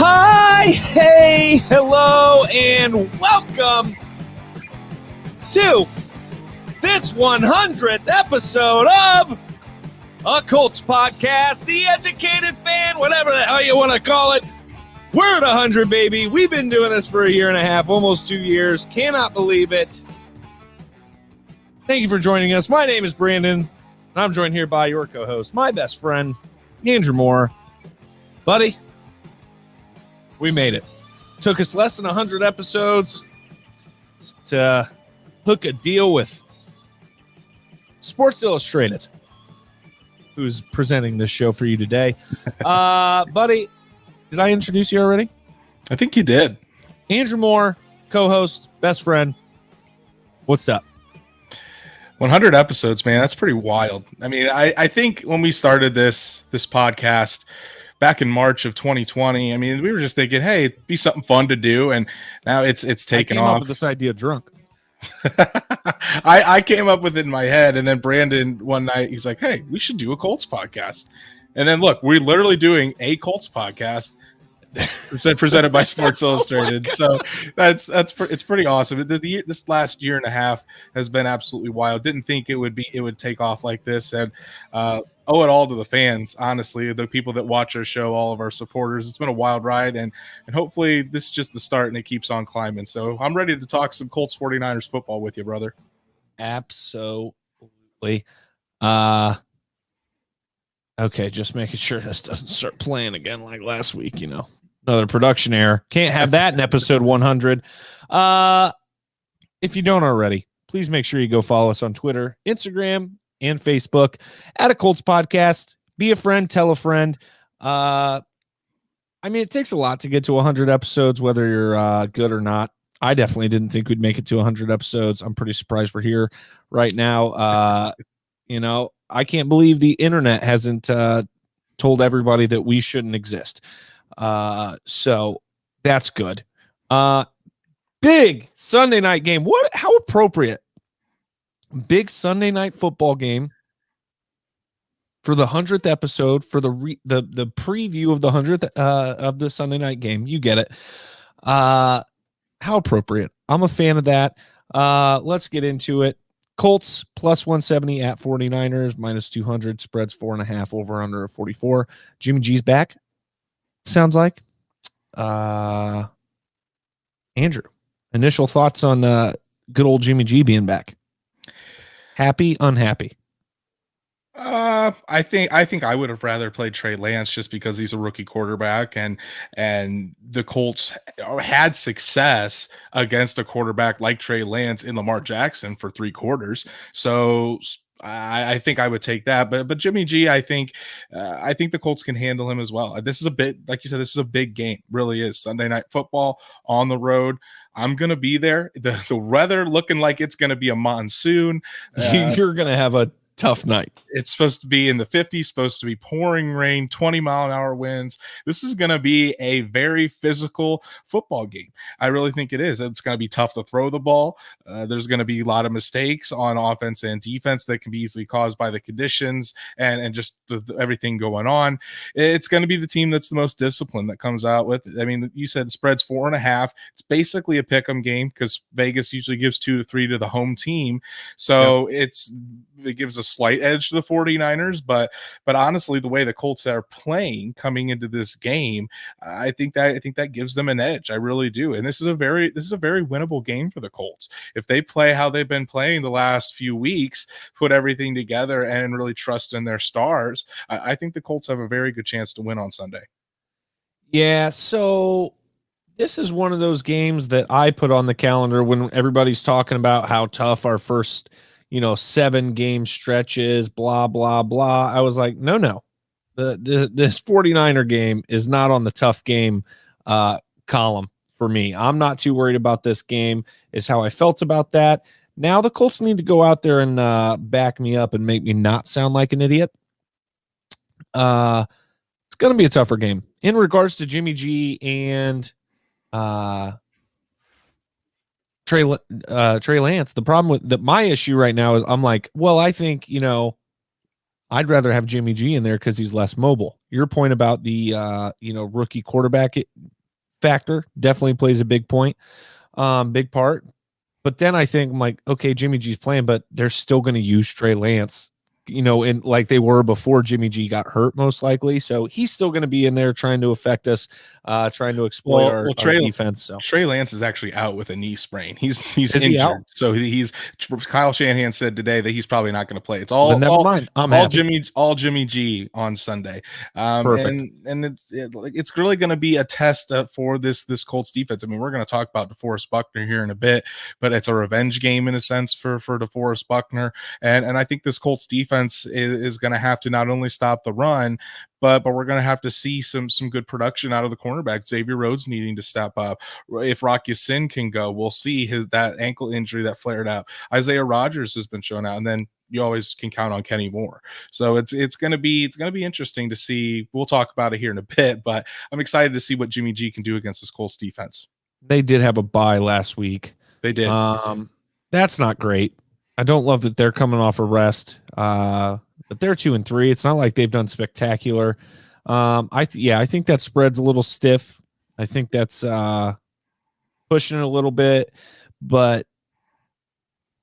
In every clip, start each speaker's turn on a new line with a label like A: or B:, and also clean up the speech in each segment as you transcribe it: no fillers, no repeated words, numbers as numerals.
A: Hi, hey, hello, and welcome to this 100th episode of a Colts podcast, the educated fan, whatever the hell you want to call it. We're at 100, baby. We've been doing this for a year and a half, almost 2 years. Cannot believe it. Thank you for joining us. My name is Brandon, and I'm joined here by your co-host, my best friend, Andrew Moore. Buddy, we made it. Took us less than 100 episodes to hook a deal with Sports Illustrated, who's presenting this show for you today. Buddy, did I introduce you already?
B: I think you did.
A: Andrew Moore, co-host, best friend. What's up?
B: 100 episodes, man. That's pretty wild. I mean, I think when we started this podcast back in March of 2020, I mean, we were just thinking, hey, it'd be something fun to do, and now it's taken off.
A: I came up with this idea drunk.
B: I came up with it in my head, and then Brandon one night, he's like, hey, we should do a Colts podcast. And then look, we're literally doing a Colts podcast presented by Sports Illustrated. So it's pretty awesome. This last year and a half has been absolutely wild. Didn't think it would take off like this, and owe it all to the fans, honestly, the people that watch our show, all of our supporters. It's been a wild ride, and hopefully this is just the start and it keeps on climbing. So I'm ready to talk some Colts 49ers football with you, brother.
A: Absolutely. Okay, just making sure this doesn't start playing again like last week, Another production error. Can't have that in episode 100. If you don't already, please make sure you go follow us on Twitter, Instagram, and Facebook at a Colts podcast. Be a friend, tell a friend. I mean, it takes a lot to get to 100 episodes, whether you're good or not. I definitely didn't think we'd make it to 100 episodes. I'm pretty surprised we're here right now. I can't believe the internet hasn't told everybody that we shouldn't exist. So that's good. Big Sunday night game. How appropriate. Big Sunday night football game for the 100th episode, for the preview of the 100th of the Sunday night game. You get it. How appropriate. I'm a fan of that. Let's get into it. Colts plus 170 at 49ers, minus 200, spreads 4.5, over under 44. Jimmy G's back, sounds like. Andrew, initial thoughts on good old Jimmy G being back? Happy, unhappy?
B: I think I would have rather played Trey Lance just because he's a rookie quarterback, and the Colts had success against a quarterback like Trey Lance in Lamar Jackson for 3 quarters. So I think I would take that, but Jimmy G, I think the Colts can handle him as well. This is a bit, like you said, this is a big game, really is. Sunday night football on the road. I'm gonna be there. The weather looking like it's gonna be a monsoon.
A: You're gonna have a tough night.
B: It's supposed to be in the 50s, supposed to be pouring rain, 20-mile-an-hour winds. This is going to be a very physical football game. I really think it is. It's going to be tough to throw the ball. There's going to be a lot of mistakes on offense and defense that can be easily caused by the conditions and just everything going on. It's going to be the team that's the most disciplined that comes out with. I mean, you said the spread's 4.5. It's basically a pick'em game because Vegas usually gives 2 to 3 to the home team. So it gives a slight edge to the 49ers, but honestly, the way the Colts are playing coming into this game, I think that gives them an edge. I really do. And this is a very winnable game for the Colts. If they play how they've been playing the last few weeks, put everything together and really trust in their stars, I think the Colts have a very good chance to win on Sunday.
A: Yeah, so this is one of those games that I put on the calendar when everybody's talking about how tough our first 7 game stretches, blah, blah, blah. I was like, no. This 49er game is not on the tough game column for me. I'm not too worried about this game, is how I felt about that. Now the Colts need to go out there and back me up and make me not sound like an idiot. It's going to be a tougher game. In regards to Jimmy G and Trey Lance, the problem with my issue right now is I'm like, well, I think, I'd rather have Jimmy G in there because he's less mobile. Your point about the rookie quarterback factor definitely plays a big part. But then I think I'm like, okay, Jimmy G's playing, but they're still going to use Trey Lance, in like they were before Jimmy G got hurt, most likely. So he's still going to be in there trying to affect us, trying to exploit our defense. So
B: Trey Lance is actually out with a knee sprain. He's
A: is he out?
B: injured. So he's Kyle Shanahan said today that he's probably not going to play. It's all
A: never mind. I'm happy.
B: Jimmy G on Sunday.
A: Perfect.
B: And it's really going to be a test for this Colts defense. I mean, we're going to talk about DeForest Buckner here in a bit, but it's a revenge game in a sense for DeForest Buckner. And I think this Colts defense is going to have to not only stop the run, but we're going to have to see some good production out of the cornerback. Xavier Rhodes needing to step up. If Rock Ya-Sin can go, we'll see that ankle injury that flared out. Isaiah Rodgers has been shown out, and then you always can count on Kenny Moore. So it's going to be interesting to see. We'll talk about it here in a bit, but I'm excited to see what Jimmy G can do against this Colts defense.
A: They did have a bye last week.
B: They did.
A: That's not great. I don't love that they're coming off a rest, but they're 2-3. It's not like they've done spectacular. I think that spread's a little stiff. I think that's pushing it a little bit, but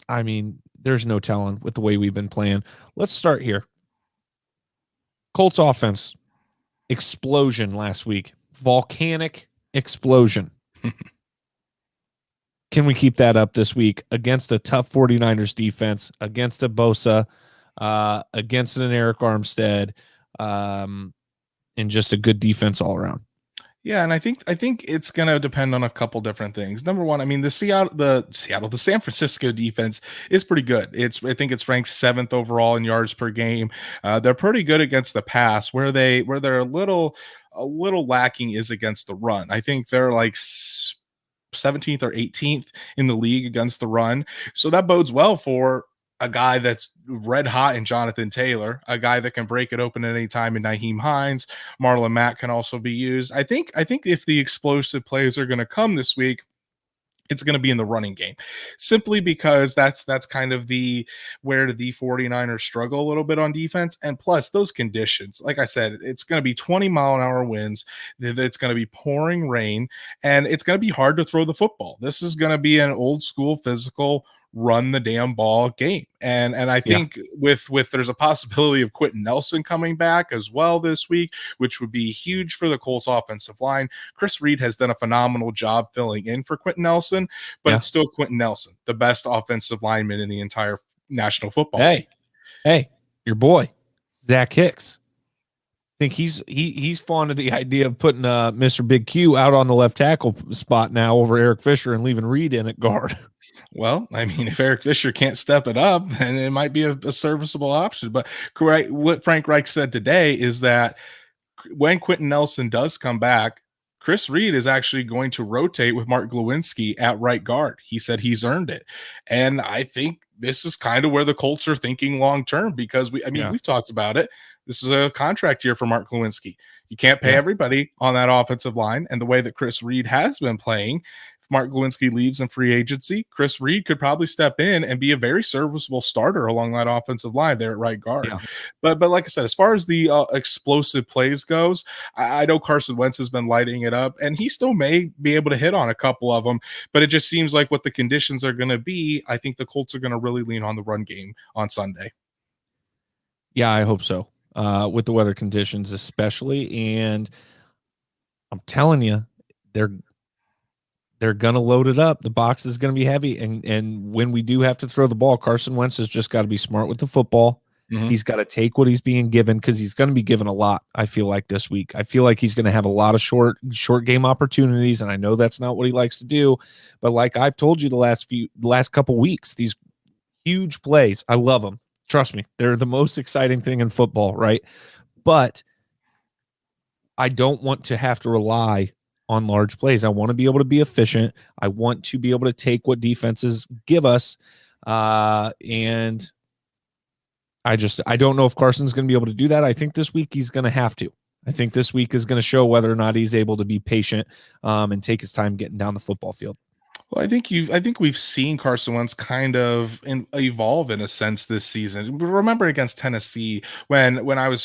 A: I mean, there's no telling with the way we've been playing. Let's start here. Colts offense explosion last week, volcanic explosion. Can we keep that up this week against a tough 49ers defense, against a Bosa, against an Eric Armstead, and just a good defense all around?
B: Yeah, and I think it's going to depend on a couple different things. Number one, I mean, the San Francisco defense is pretty good. I think it's ranked 7th overall in yards per game. They're pretty good against the pass. Where they're a little lacking is against the run. I think they're like 17th or 18th in the league against the run. So that bodes well for a guy that's red hot in Jonathan Taylor, a guy that can break it open at any time in Nyheim Hines. Marlon Mack can also be used. I think if the explosive plays are going to come this week, it's going to be in the running game, simply because that's kind of where the 49ers struggle a little bit on defense. And plus those conditions, like I said, it's going to be 20-mile-an-hour winds. It's going to be pouring rain, and it's going to be hard to throw the football. This is going to be an old school physical run the damn ball game. And I think with there's a possibility of Quentin Nelson coming back as well this week, which would be huge for the Colts offensive line. Chris Reed has done a phenomenal job filling in for Quentin Nelson, but it's still Quentin Nelson, the best offensive lineman in the entire National Football League.
A: Hey, your boy, Zach Hicks. I think he's fond of the idea of putting Mr. Big Q out on the left tackle spot now over Eric Fisher and leaving Reed in at guard.
B: Well, I mean, if Eric Fisher can't step it up, then it might be a serviceable option. But what Frank Reich said today is that when Quentin Nelson does come back, Chris Reed is actually going to rotate with Mark Glowinski at right guard. He said he's earned it. And I think this is kind of where the Colts are thinking long term, because we've talked about it. This is a contract year for Mark Glowinski. You can't pay everybody on that offensive line. And the way that Chris Reed has been playing, if Mark Glowinski leaves in free agency, Chris Reed could probably step in and be a very serviceable starter along that offensive line there at right guard. Yeah. But like I said, as far as the explosive plays goes, I know Carson Wentz has been lighting it up, and he still may be able to hit on a couple of them, but it just seems like what the conditions are going to be, I think the Colts are going to really lean on the run game on Sunday.
A: Yeah, I hope so. With the weather conditions especially, and I'm telling you, they're going to load it up. The box is going to be heavy, and when we do have to throw the ball, Carson Wentz has just got to be smart with the football. Mm-hmm. He's got to take what he's being given, because he's going to be given a lot, I feel like, this week. I feel like he's going to have a lot of short game opportunities, and I know that's not what he likes to do, but like I've told you the last couple weeks, these huge plays, I love them. Trust me, they're the most exciting thing in football, right? But I don't want to have to rely on large plays. I want to be able to be efficient. I want to be able to take what defenses give us. And I don't know if Carson's going to be able to do that. I think this week he's going to have to. I think this week is going to show whether or not he's able to be patient and take his time getting down the football field.
B: Well, I think we've seen Carson Wentz kind of evolve in a sense this season. Remember against Tennessee when when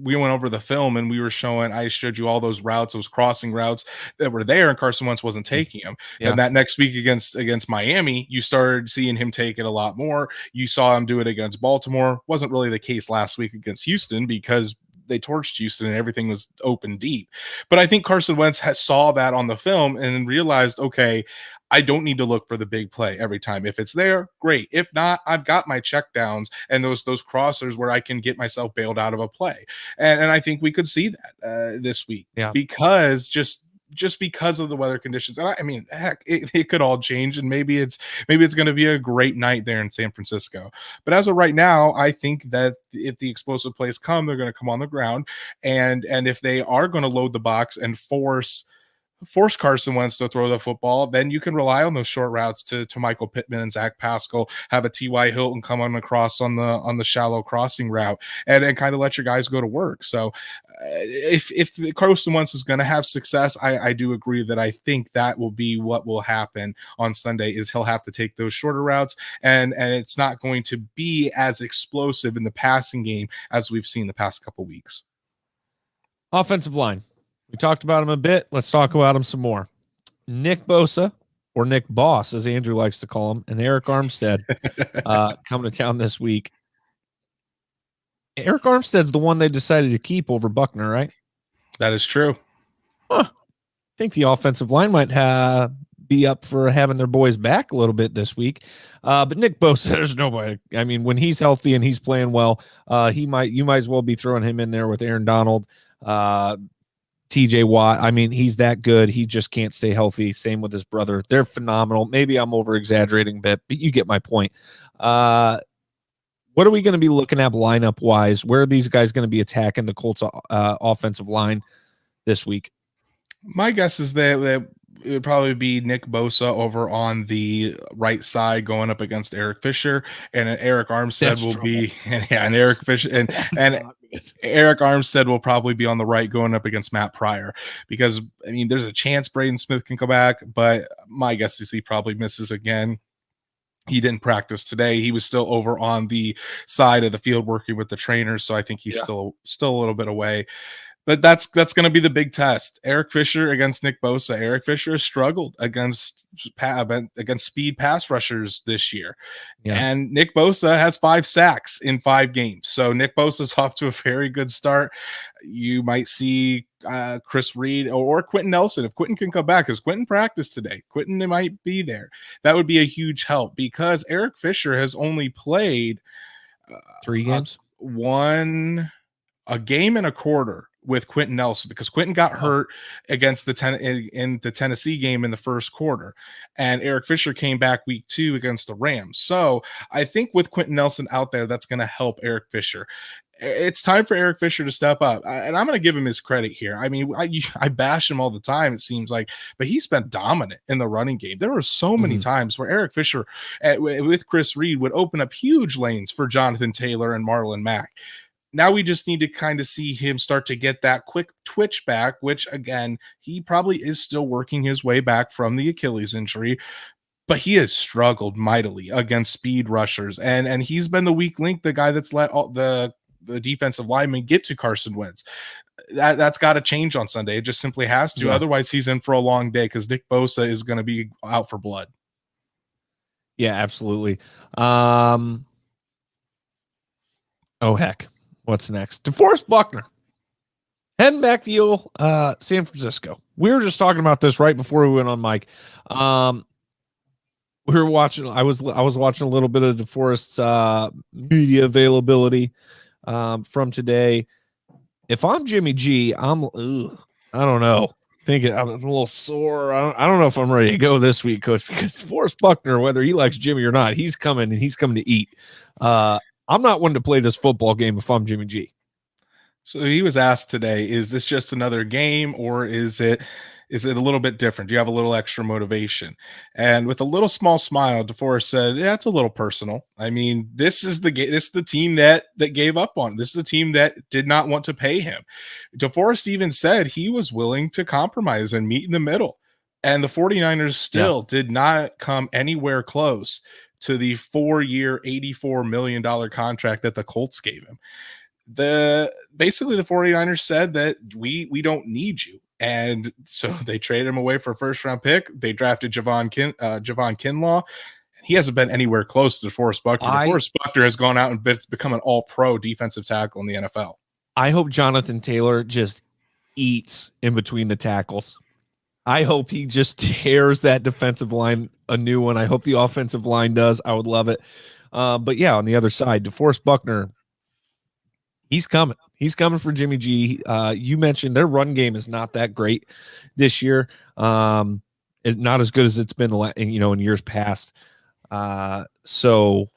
B: we went over the film and we were showing I showed you all those routes, those crossing routes that were there, and Carson Wentz wasn't taking them.
A: Yeah.
B: And that next week against Miami, you started seeing him take it a lot more. You saw him do it against Baltimore. Wasn't really the case last week against Houston because they torched Houston and everything was open deep. But I think Carson Wentz saw that on the film and realized, okay, I don't need to look for the big play every time. If it's there, great. If not, I've got my check downs and those crossers where I can get myself bailed out of a play. And I think we could see that this week because just because of the weather conditions. And I mean, heck, it could all change, and maybe it's going to be a great night there in San Francisco. But as of right now, I think that if the explosive plays come, they're going to come on the ground, and if they are going to load the box and force Carson Wentz to throw the football, then you can rely on those short routes to Michael Pittman and Zach Pascal, have a T.Y. Hilton come on across on the shallow crossing route and kind of let your guys go to work. So if Carson Wentz is going to have success, I do agree that I think that will be what will happen on Sunday is he'll have to take those shorter routes and it's not going to be as explosive in the passing game as we've seen the past couple weeks.
A: Offensive line. We talked about him a bit. Let's talk about him some more. Nick Bosa, or Nick Boss, as Andrew likes to call him, and Eric Armstead coming to town this week. Eric Armstead's the one they decided to keep over Buckner, right?
B: That is true.
A: I think the offensive line might be up for having their boys back a little bit this week. But Nick Bosa, there's nobody. I mean, when he's healthy and he's playing well, you might as well be throwing him in there with Aaron Donald, TJ Watt. I mean, he's that good. He just can't stay healthy. Same with his brother. They're phenomenal. Maybe I'm over exaggerating a bit, but you get my point. What are we going to be looking at lineup wise? Where are these guys going to be attacking the Colts offensive line this week?
B: My guess is that it would probably be Nick Bosa over on the right side going up against Eric Fisher, and Eric Armstead will be and Eric Fisher and Eric Armstead will probably be on the right going up against Matt Pryor, because I mean there's a chance Braden Smith can come back, but my guess is he probably misses again. He didn't practice today. He was still over on the side of the field working with the trainers, so I think he's still a little bit away. But that's going to be the big test. Eric Fisher against Nick Bosa. Eric Fisher has struggled against speed pass rushers this year. Yeah. And Nick Bosa has 5 sacks in 5 games. So Nick Bosa's off to a very good start. You might see Chris Reed or Quentin Nelson. If Quentin can come back, because Quentin practiced today. Quentin might be there. That would be a huge help, because Eric Fisher has only played
A: 3 games?
B: A game and a quarter with Quentin Nelson, because Quentin got hurt against in the Tennessee game in the first quarter, and Eric Fisher came back week 2 against the Rams. So I think with Quentin Nelson out there, that's going to help Eric Fisher. It's time for Eric Fisher to step up, and I'm going to give him his credit here. I mean, I bash him all the time, it seems like, but he's been dominant in the running game. There were so many times where Eric Fisher with Chris Reed would open up huge lanes for Jonathan Taylor and Marlon Mack. Now we just need to kind of see him start to get that quick twitch back, which, again, he probably is still working his way back from the Achilles injury, but he has struggled mightily against speed rushers, and he's been the weak link, the guy that's let all the defensive linemen get to Carson Wentz. That's got to change on Sunday. It just simply has to. Yeah. Otherwise, he's in for a long day, because Nick Bosa is going to be out for blood.
A: Yeah, absolutely. Oh, heck. What's next? DeForest Buckner heading back to San Francisco. We were just talking about this right before we went on mic. We were watching. I was watching a little bit of DeForest's media availability from today. If I'm Jimmy G, I don't know. Thinking I'm a little sore. I don't know if I'm ready to go this week, Coach, because DeForest Buckner, whether he likes Jimmy or not, he's coming to eat. I'm not one to play this football game if I'm Jimmy G.
B: So he was asked today, is this just another game, or is it a little bit different? Do you have a little extra motivation? And with a little small smile, DeForest said, yeah, it's a little personal. I mean, this is the team that gave up on. This is the team that did not want to pay him. DeForest even said he was willing to compromise and meet in the middle. And the 49ers still did not come anywhere close to the 4-year, $84 million contract that the Colts gave him. Basically the 49ers said that we don't need you. And so they traded him away for a first round pick. They drafted Javon Kinlaw. He hasn't been anywhere close to DeForest Buckner. DeForest Buckner has gone out and become an all-pro defensive tackle in the NFL.
A: I hope Jonathan Taylor just eats in between the tackles. I hope he just tears that defensive line a new one. I hope the offensive line does. I would love it. But yeah, on the other side, DeForest Buckner, he's coming. He's coming for Jimmy G. You mentioned their run game is not that great this year. It's not as good as it's been, in years past. So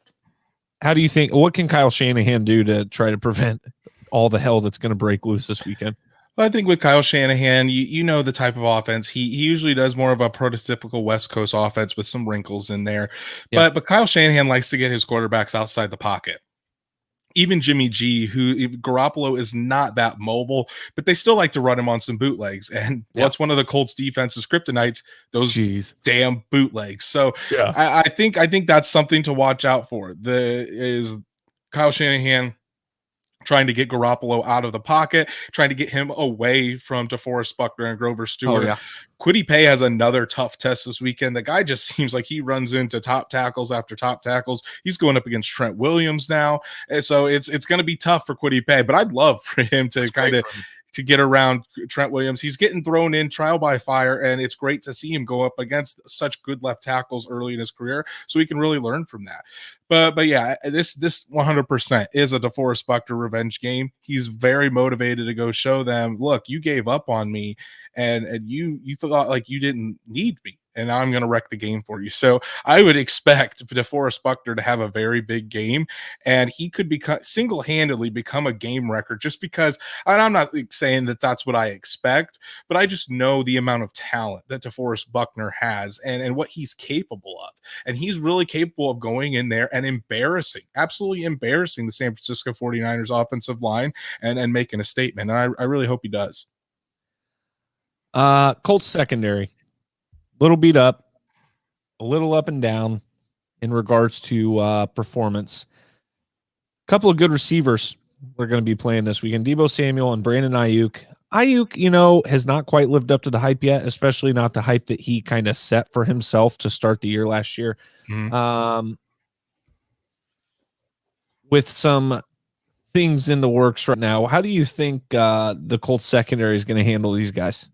A: how do you think, what can Kyle Shanahan do to try to prevent all the hell that's going to break loose this weekend?
B: Well, I think with Kyle Shanahan, you know the type of offense. He usually does more of a prototypical West Coast offense with some wrinkles in there. Yeah. But Kyle Shanahan likes to get his quarterbacks outside the pocket. Even Jimmy G, Garoppolo is not that mobile, but they still like to run him on some bootlegs. And what's one of the Colts defense's kryptonites? Those damn bootlegs. So I think that's something to watch out for. Is Kyle Shanahan trying to get Garoppolo out of the pocket, trying to get him away from DeForest Buckner and Grover Stewart. Kwity Paye has another tough test this weekend. The guy just seems like he runs into top tackles after top tackles. He's going up against Trent Williams now. And so it's going to be tough for Kwity Paye, but I'd love for him to to get around Trent Williams. He's getting thrown in trial by fire, and it's great to see him go up against such good left tackles early in his career, so he can really learn from that. But yeah, this 100% is a DeForest Buckner revenge game. He's very motivated to go show them, look, you gave up on me, and you thought like you didn't need me, and now I'm going to wreck the game for you. So I would expect DeForest Buckner to have a very big game, and he could single-handedly become a game record just because, and I'm not saying that that's what I expect, but I just know the amount of talent that DeForest Buckner has and what he's capable of. And he's really capable of going in there and absolutely embarrassing the San Francisco 49ers offensive line and making a statement. And I really hope he does.
A: Colts secondary. Little beat up, a little up and down in regards to performance. A couple of good receivers we're going to be playing this weekend. Deebo Samuel and Brandon Ayuk. Ayuk, has not quite lived up to the hype yet, especially not the hype that he kind of set for himself to start the year last year. Mm-hmm. With some things in the works right now, how do you think the Colts secondary is going to handle these guys?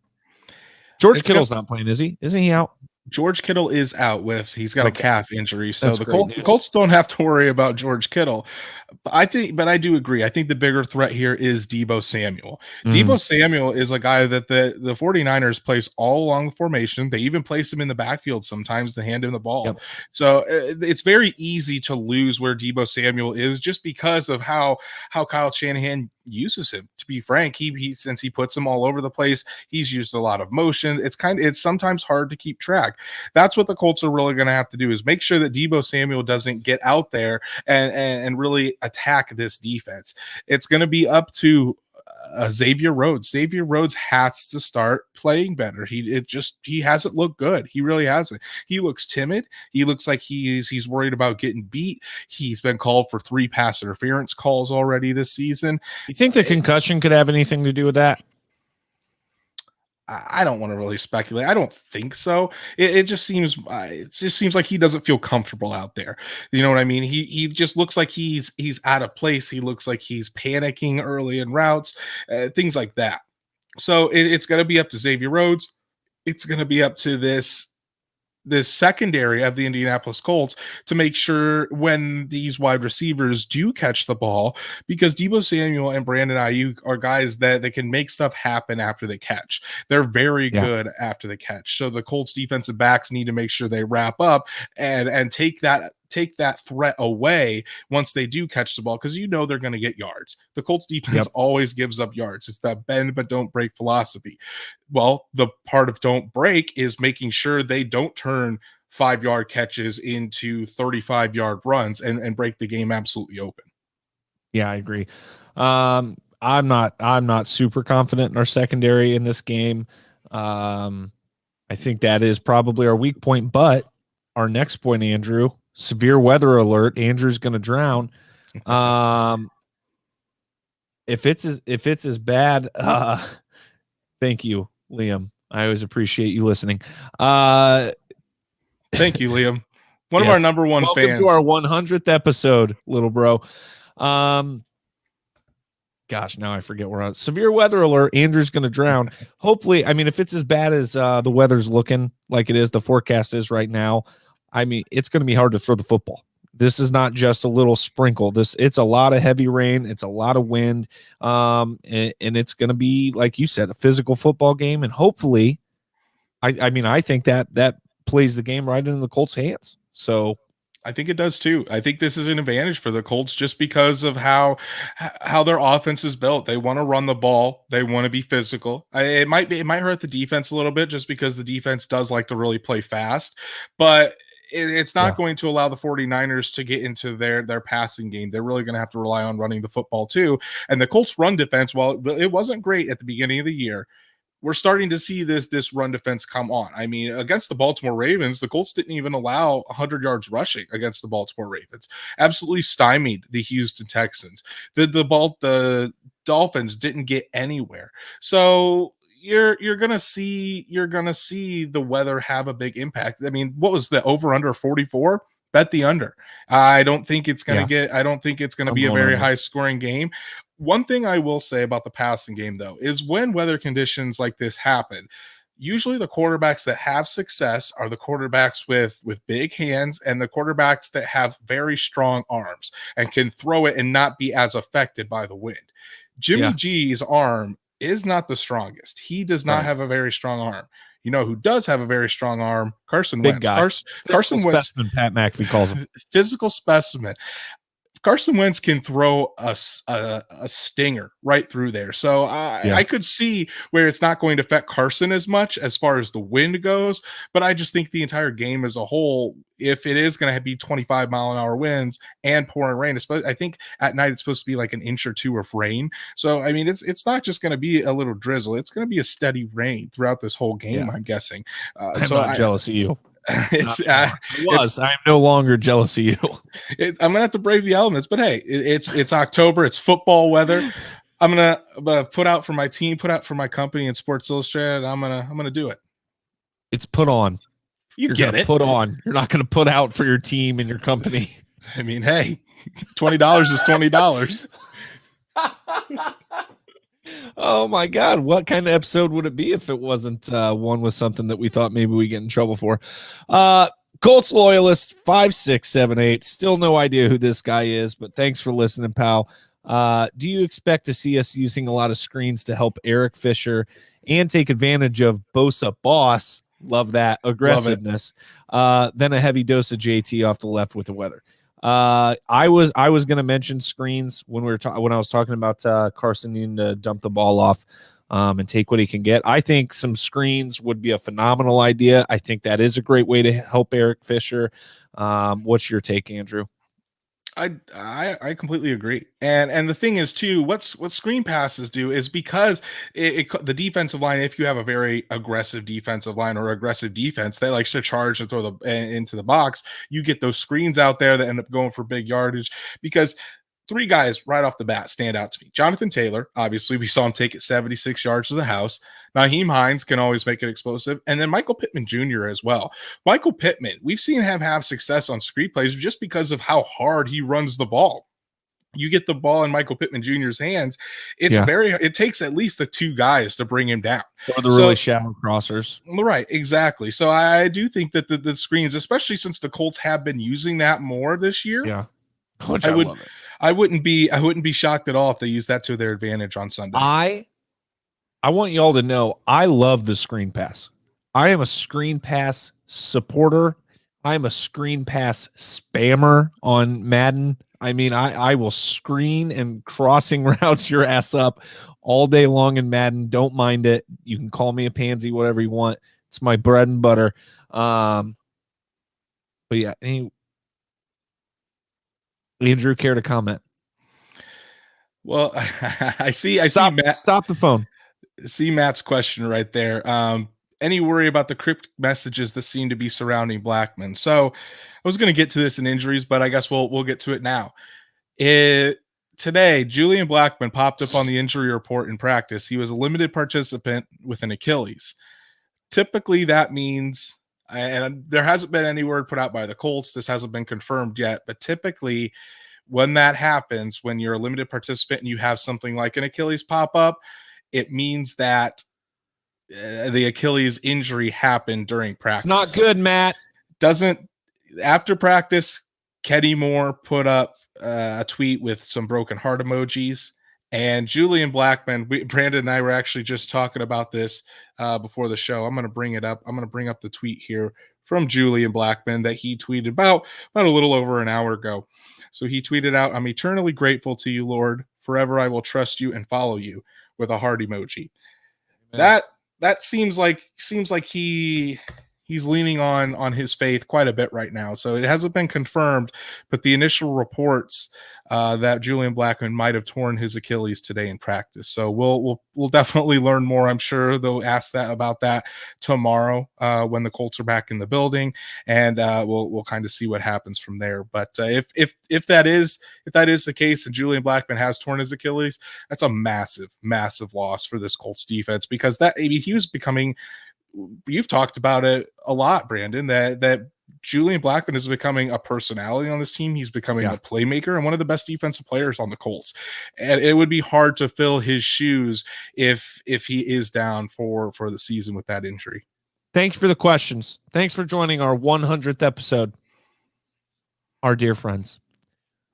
A: George Kittle's not playing, is he? Isn't he out?
B: George Kittle is out he's got a calf injury. So the Colts don't have to worry about George Kittle. But I do agree. I think the bigger threat here is Deebo Samuel. Deebo Samuel is a guy that the 49ers place all along the formation. They even place him in the backfield sometimes to hand him the ball. Yep. So it's very easy to lose where Deebo Samuel is just because of how Kyle Shanahan uses him. To be frank, he since he puts him all over the place, he's used a lot of motion. It's sometimes hard to keep track. That's what the Colts are really going to have to do, is make sure that Deebo Samuel doesn't get out there and really attack this defense. It's going to be up to Xavier Rhodes. Xavier Rhodes has to start playing better. He hasn't looked good. He really hasn't. He looks timid. He looks like he's worried about getting beat. He's been called for 3 pass interference calls already this season.
A: You think the concussion could have anything to do with that?
B: I don't want to really speculate. I don't think so. It just seems like he doesn't feel comfortable out there. You know what I mean? He just looks like he's out of place. He looks like he's panicking early in routes, things like that. So it's going to be up to Xavier Rhodes. It's going to be up to this secondary of the Indianapolis Colts to make sure when these wide receivers do catch the ball, because Deebo Samuel and Brandon Ayuk are guys that can make stuff happen after they catch. They're very good after the catch. So the Colts defensive backs need to make sure they wrap up and take that threat away once they do catch the ball, because they're going to get yards. The Colts defense always gives up yards. It's that bend but don't break philosophy. Well, the part of don't break is making sure they don't turn 5-yard catches into 35-yard runs and break the game absolutely open.
A: Yeah, I agree. I'm not super confident in our secondary in this game. I I think that is probably our weak point. But our next point, Andrew, severe weather alert. Andrew's going to drown. If it's as bad, thank you, Liam. I always appreciate you listening.
B: Thank you, Liam. One of our number one
A: Welcome
B: fans.
A: to our 100th episode, little bro. Gosh, now I forget where I was. Severe weather alert. Andrew's going to drown. Hopefully, I mean, if it's as bad as the weather's looking like it is, the forecast is right now, I mean, it's going to be hard to throw the football. This is not just a little sprinkle. It's a lot of heavy rain. It's a lot of wind. And it's going to be, like you said, a physical football game. And hopefully, I think that plays the game right into the Colts' hands. So
B: I think it does too. I think this is an advantage for the Colts just because of how their offense is built. They want to run the ball. They want to be physical. It might hurt the defense a little bit just because the defense does like to really play fast, but it's not going to allow the 49ers to get into their passing game. They're really going to have to rely on running the football too. And the Colts run defense, while it wasn't great at the beginning of the year, we're starting to see this run defense come on. I mean, against the Baltimore Ravens, the Colts didn't even allow 100 yards rushing against the Baltimore Ravens. Absolutely stymied the Houston Texans. The Dolphins didn't get anywhere. So you're gonna see the weather have a big impact. I mean, what was the over under 44? Bet the under. I don't think it's going to be a very high scoring game. One thing I will say about the passing game, though, is when weather conditions like this happen, usually the quarterbacks that have success are the quarterbacks with big hands and the quarterbacks that have very strong arms and can throw it and not be as affected by the wind. Jimmy G's arm is not the strongest. He does not have a very strong arm. You know who does have a very strong arm? Carson Wentz. Carson Wentz.
A: Pat McAfee calls him.
B: Physical specimen. Carson Wentz can throw a stinger right through there. So I could see where it's not going to affect Carson as much as far as the wind goes. But I just think the entire game as a whole, if it is going to be 25-mile-an-hour winds and pouring rain, I think at night it's supposed to be like an inch or two of rain. So, I mean, it's not just going to be a little drizzle. It's going to be a steady rain throughout this whole game, I'm guessing.
A: I'm not jealous of you.
B: I'm
A: no longer jealous of you.
B: I'm gonna have to brave the elements, but hey, it's October, it's football weather. I'm gonna put out for my team, put out for my company in Sports Illustrated. I'm gonna do it.
A: It's put on.
B: You're get it.
A: Put on. You're not gonna put out for your team and your company.
B: I mean, hey, $20 is $20.
A: Oh my God. What kind of episode would it be if it wasn't one with something that we thought maybe we get in trouble for? Colts loyalist 5678. Still no idea who this guy is, but thanks for listening, pal. Do you expect to see us using a lot of screens to help Eric Fisher and take advantage of Bosa Boss? Love that aggressiveness. Then a heavy dose of JT off the left with the weather. I was going to mention screens when when I was talking about Carson needing to dump the ball off and take what he can get. I think some screens would be a phenomenal idea. I think that is a great way to help Eric Fisher. What's your take, Andrew?
B: I completely agree. And the thing is too, what screen passes do is because the defensive line, if you have a very aggressive defensive line or aggressive defense that likes to charge and throw into the box, you get those screens out there that end up going for big yardage because three guys right off the bat stand out to me. Jonathan Taylor, obviously, we saw him take it 76 yards to the house. Naheem Hines can always make it explosive. And then Michael Pittman Jr. as well. Michael Pittman, we've seen him have success on screen plays just because of how hard he runs the ball. You get the ball in Michael Pittman Jr.'s hands, it takes at least the two guys to bring him down.
A: Or the really shallow crossers.
B: Right, exactly. So I do think that the screens, especially since the Colts have been using that more this year.
A: Yeah. Which I love it.
B: I wouldn't be shocked at all if they use that to their advantage on Sunday.
A: I want you all to know I love the screen pass. I am a screen pass supporter. I am a screen pass spammer on Madden. I mean, I will screen and crossing routes your ass up all day long in Madden. Don't mind it. You can call me a pansy, whatever you want. It's my bread and butter. But yeah, Andrew, care to comment?
B: Well, I see
A: Matt. Stop the phone.
B: See Matt's question right there. any worry about the cryptic messages that seem to be surrounding Blackman. So I was going to get to this in injuries, but I guess we'll get to it now. Today, Julian Blackman popped up on the injury report in practice. He was a limited participant with an Achilles. Typically, that means, and there hasn't been any word put out by the Colts, this hasn't been confirmed yet, but typically when that happens, when you're a limited participant and you have something like an Achilles pop up, it means that the Achilles injury happened during practice.
A: It's not good, Matt.
B: After practice, Kenny Moore put up a tweet with some broken heart emojis, and Julian Blackman, Brandon and I were actually just talking about this before the show. I'm going to bring it up. I'm going to bring up the tweet here from Julian Blackman that he tweeted about a little over an hour ago. So he tweeted out, "I'm eternally grateful to you, Lord. Forever I will trust you and follow you," with a heart emoji. Amen. That seems like he's leaning on his faith quite a bit right now. So it hasn't been confirmed, but the initial reports that Julian Blackman might have torn his Achilles today in practice. So we'll definitely learn more. I'm sure they'll ask about that tomorrow when the Colts are back in the building, and we'll kind of see what happens from there. But if that is the case, and Julian Blackman has torn his Achilles, that's a massive loss for this Colts defense, because he was becoming. You've talked about it a lot, Brandon, that Julian Blackman is becoming a personality on this team. He's becoming a playmaker and one of the best defensive players on the Colts. And it would be hard to fill his shoes if he is down for the season with that injury.
A: Thank you for the questions. Thanks for joining our 100th episode, our dear friends.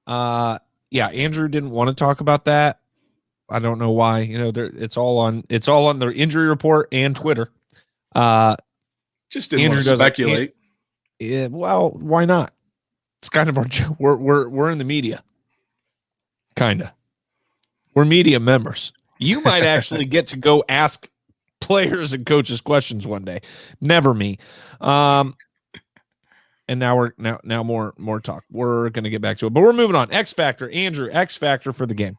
A: Andrew didn't want to talk about that. I don't know why. It's all on their injury report and Twitter.
B: Just didn't want to speculate.
A: Yeah, well, why not? It's kind of our job. We're in the media. Kinda. We're media members. You might actually get to go ask players and coaches questions one day. Never me. And now more talk. We're gonna get back to it, but we're moving on. X Factor, Andrew. X Factor for the game.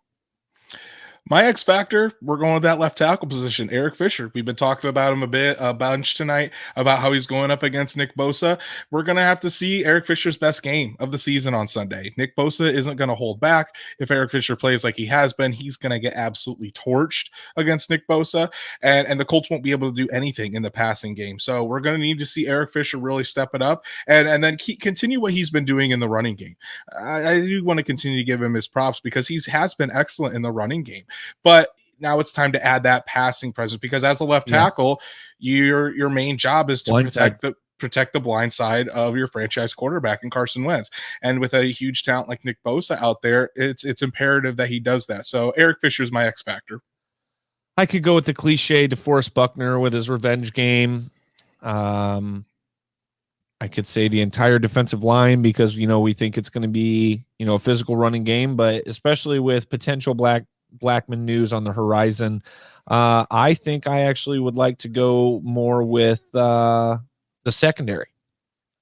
B: My X factor, we're going with that left tackle position, Eric Fisher. We've been talking about him a bunch tonight, about how he's going up against Nick Bosa. We're going to have to see Eric Fisher's best game of the season on Sunday. Nick Bosa isn't going to hold back. If Eric Fisher plays like he has been, he's going to get absolutely torched against Nick Bosa, and the Colts won't be able to do anything in the passing game. So we're going to need to see Eric Fisher really step it up and then continue what he's been doing in the running game. I do want to continue to give him his props, because he has been excellent in the running game. But now it's time to add that passing presence, because as a left tackle, your main job is to protect the blind side of your franchise quarterback in Carson Wentz. And with a huge talent like Nick Bosa out there, it's imperative that he does that. So Eric Fisher is my X factor.
A: I could go with the cliche DeForest Buckner with his revenge game. I could say the entire defensive line, because we think it's going to be a physical running game, but especially with potential Blackman news on the horizon, I think I actually would like to go more with the secondary.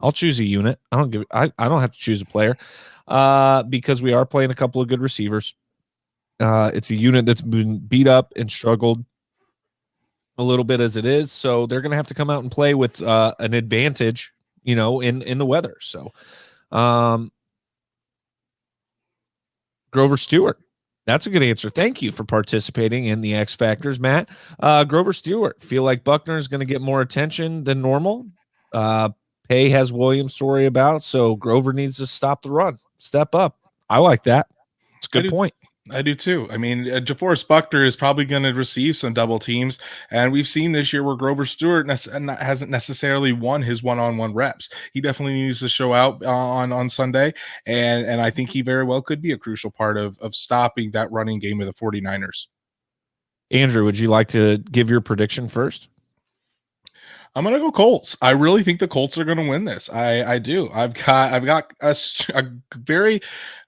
A: I'll choose a unit. I don't have to choose a player because we are playing a couple of good receivers. It's a unit that's been beat up and struggled a little bit as it is, so they're going to have to come out and play with an advantage, in the weather. So Grover Stewart. That's a good answer. Thank you for participating in the X Factors, Matt. Grover Stewart. Feel like Buckner is going to get more attention than normal. Pay has Williams' story about, so Grover needs to stop the run. Step up. I like that. It's a good point.
B: I do too. I mean, DeForest Buckner is probably going to receive some double teams, and we've seen this year where Grover Stewart hasn't necessarily won his one-on-one reps. He definitely needs to show out on Sunday, and I think he very well could be a crucial part of stopping that running game of the 49ers.
A: Andrew, would you like to give your prediction first?
B: I'm going to go Colts. I really think the Colts are going to win this. I do. I've got a very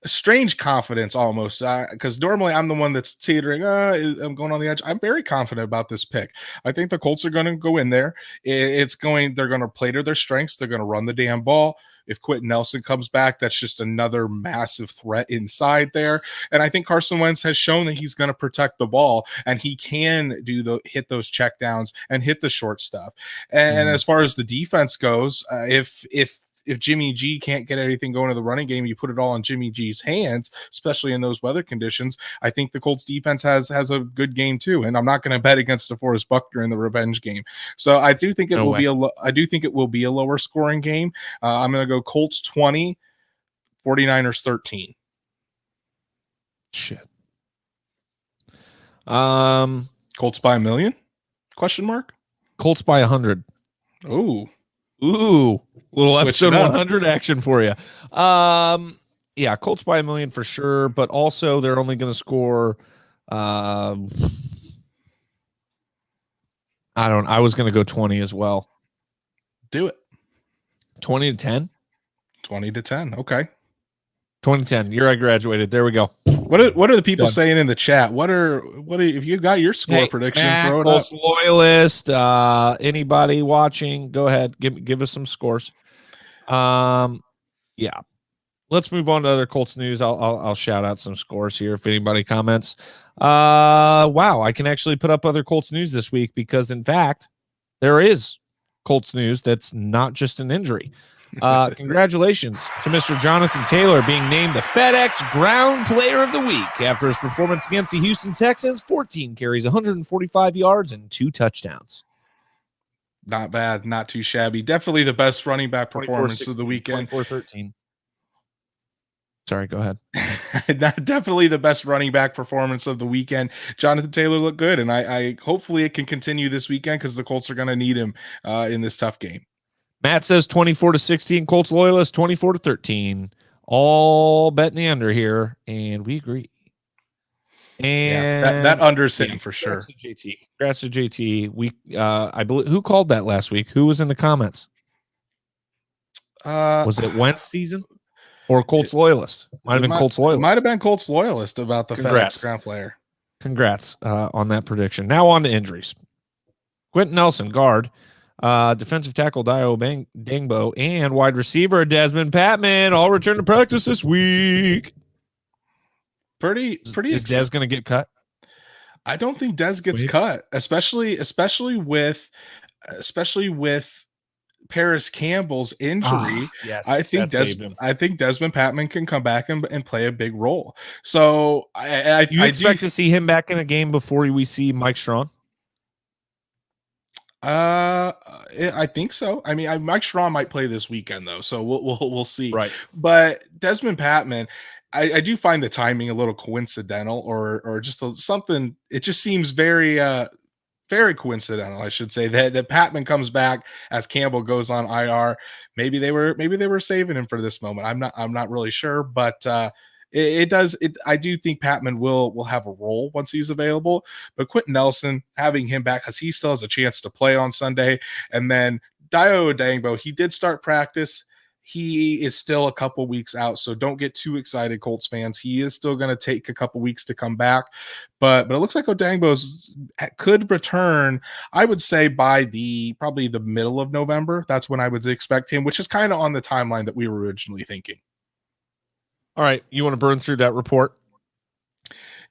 B: strange confidence almost, because normally I'm the one that's teetering. I'm going on the edge. I'm very confident about this pick. I think the Colts are going to go in there. They're going to play to their strengths. They're going to run the damn ball. If Quentin Nelson comes back, that's just another massive threat inside there. And I think Carson Wentz has shown that he's going to protect the ball, and he can hit those checkdowns and hit the short stuff. And as far as the defense goes, if Jimmy G can't get anything going to the running game, you put it all in Jimmy G's hands, especially in those weather conditions. I think the Colts defense has a good game too. And I'm not going to bet against DeForest Buckner in the revenge game. So I do think it will be a lower scoring game. I'm going to go Colts 20, 49ers 13.
A: Shit.
B: Colts by 1 million? Question mark?
A: Colts by 100.
B: Ooh.
A: Little
B: Switch
A: episode 100 action for you. Yeah, Colts by 1 million for sure, but also they're only going to score. I was going to go 20 as well.
B: Do it.
A: 20 to 10.
B: 20 to 10. Okay.
A: 2010. Year I graduated. There we go.
B: What are the people saying in the chat? What are if you got your score prediction?
A: Matt,
B: throw it
A: Colts
B: up.
A: Loyalist. Anybody watching? Go ahead. Give us some scores. Yeah. Let's move on to other Colts news. I'll shout out some scores here if anybody comments. Wow, I can actually put up other Colts news this week because in fact there is Colts news that's not just an injury. Congratulations to Mr. Jonathan Taylor being named the FedEx Ground Player of the Week after his performance against the Houston Texans. 14 carries, 145 yards, and 2 touchdowns.
B: Not bad, not too shabby. Definitely the best running back performance of the weekend.
A: 24-13. Sorry, go ahead.
B: Definitely the best running back performance of the weekend. Jonathan Taylor looked good, and I hopefully it can continue this weekend because the Colts are going to need him in this tough game.
A: Matt says 24-16. Colts Loyalist 24-13. All betting the under here, and we agree. And
B: yeah, that under's hitting for sure.
A: Congrats to JT. We I believe who called that last week? Who was in the comments? Was it Wentz season or Colts Loyalist? Might have been Colts Loyalist.
B: Might have been Colts Loyalist about the FedEx Ground Player.
A: Congrats on that prediction. Now on to injuries. Quentin Nelson, guard. Defensive tackle Dio Dangbo, and wide receiver Desmond Patman all return to practice this week.
B: Pretty.
A: Is Des going to get cut?
B: I don't think Des gets cut, especially with Paris Campbell's injury.
A: Yes,
B: I think Desmond Patman can come back and play a big role. So I
A: expect to see him back in a game before we see Mike Strawn.
B: I think so. I mean, Mike Strawn might play this weekend though, so we'll see.
A: Right.
B: But Desmond Patman, I do find the timing a little coincidental, or just something. It just seems very very coincidental, I should say, that Patman comes back as Campbell goes on IR. Maybe they were saving him for this moment. I'm not really sure, but I do think Patman will have a role once he's available, but Quentin Nelson, having him back because he still has a chance to play on Sunday. And then Dio Dangbo, he did start practice. He is still a couple weeks out, so don't get too excited, Colts fans. He is still going to take a couple weeks to come back, but it looks like Odangbo's could return, I would say, by probably the middle of November. That's when I would expect him, which is kind of on the timeline that we were originally thinking.
A: All right, you want to burn through that report?